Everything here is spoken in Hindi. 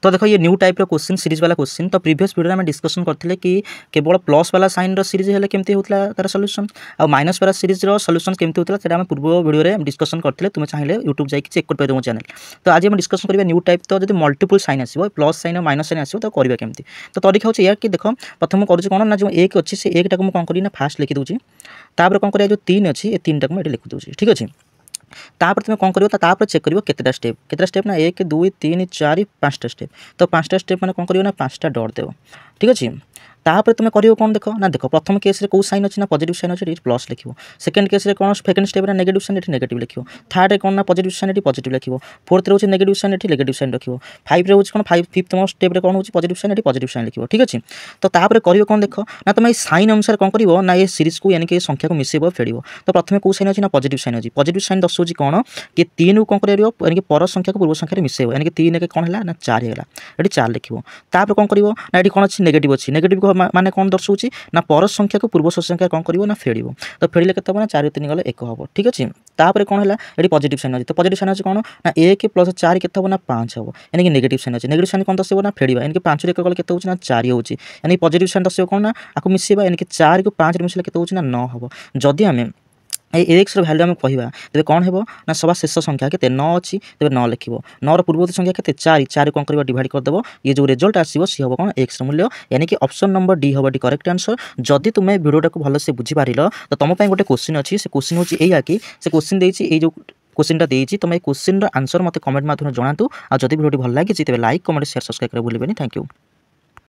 तो देखो ये न्यू टाइप क्वेश्चन सीरीज वाला क्वेश्चन तो प्रीवियस वीडियो में डिस्कशन करते कि केवल प्लस वाला साइन सीरीज हेल्ले केमती होता तार सल्यूशन आ माइनस वाला सीरीज सल्यूशन केमती होता है पूर्व वीडियो में डिस्कशन करते तुम चाहिए यूट्यूब जाकि चेक कर पारे मो चैनल। तो आज हम डिस्कशन करवा न्यू टाइप तो जो मल्टीपल साइन आसो प्लस साइन और माइनस साइन आसो तो करवा केमती। तो तरीका होची या कि देख प्रथम करूँ कौन ना जो एक अच्छी से एक टाक कौन करी ना फास्ट लिखी दूसरी तापर कौन कर जो 3 अच्छी ये 3 टाक मुझे लिखी दूसरी ठीक अच्छे। तापर तुम कौन कर चेक कर केतटा स्टेप ना 1 2 3 4 5टा स्टेप तो 5टा स्टेप मैंने कौन कर ना 5टा डट देव ठीक अच्छे। तापर तुम कर कौन देख ना देख प्रथम केस कौ साइन अच्छी ना पॉजिटिव साइन अच्छे प्लस लिख सेकेंड केस कौन सेकेंड स्टेप नेगेटिव साइन ये नेगेटिव लिख थर्ड कौन ना पॉजिटिव साइन ये पॉजिटिव लिख फोर्थ रोचे नेगेटिव साइन ये नेगेटिव साइन रख फाइव रे कौन फाइव फिफ्थ स्टेप कौन हो पॉजिटिव साइन ये पॉजिटिव साइन लिख ठीक अच्छे। तो तापर कर कौन देख ना तुम साइन अनुसार कौन कर ना ये सीरीज को यानी कि संख्या को मिसेब फेड़। तो प्रथम कौ साइन अच्छी ना पॉजिटिव साइन अच्छी पॉजिटिव साइन दर्शाऊँ कौन कि 3 कौन कर यानी कि पर संख्या को पूर्व संख्या मिसेब यानी कि 3 एक कौन है ना 4 है ये 4 लिख तापर कौन कर ना ये कौन अच्छी नेगेटिव अच्छी नेगेटिव माने कौन दर्शाऊँ ना पर संख्या को पूर्व संख्या कौन कर ना फेड़। तो फेड़े के ना 4 3 गले 1 हम ठीक अच्छे। तापर कौन है ये पॉजिटिव साइन अच्छे तो पॉजिटिव साइन अच्छे कौन ना 1 प्लस 4 के ना 5 हम यानी कि नेगेटिव साइन अच्छे नेगेटिव साइन कौन दर्शाइब ना फेड़ा यानी कि 5 रे 1 गले के ना 4 होची यानी पॉजिटिव साइन दर्शाइब कौन ना आपको मिसेबा यानी कि 4 को 5 रे मिसले के ना 9 हम। जदि आम एक्स भैल्यू आम कह तेज कौन है ना सभा शेष संख्या के 9 अच्छी तेज 9 लिख 9 पूर्ववर्ती संख्या के 4 4 कौन कर डिवाइड करदेव ये जो रिजल्ट आसो सी हम कौन एक्स मूल्य यानी कि ऑप्शन नंबर डी हम करेक्ट आंसर। जदि तुम वीडियोटा को भलसे बुझीपार तो तुम गोटे क्वेश्चन अच्छी से क्वेश्चन होगा कि से क्वेश्चन देती जो क्वेश्चनटा देती तुम क्वेश्चन आंसर मत कमेंट माध्यम जनातु। आ जदि वीडियो भल लगी तेज लाइक कमेंट शेयर सब्सक्राइब कर भूल थैंक यू।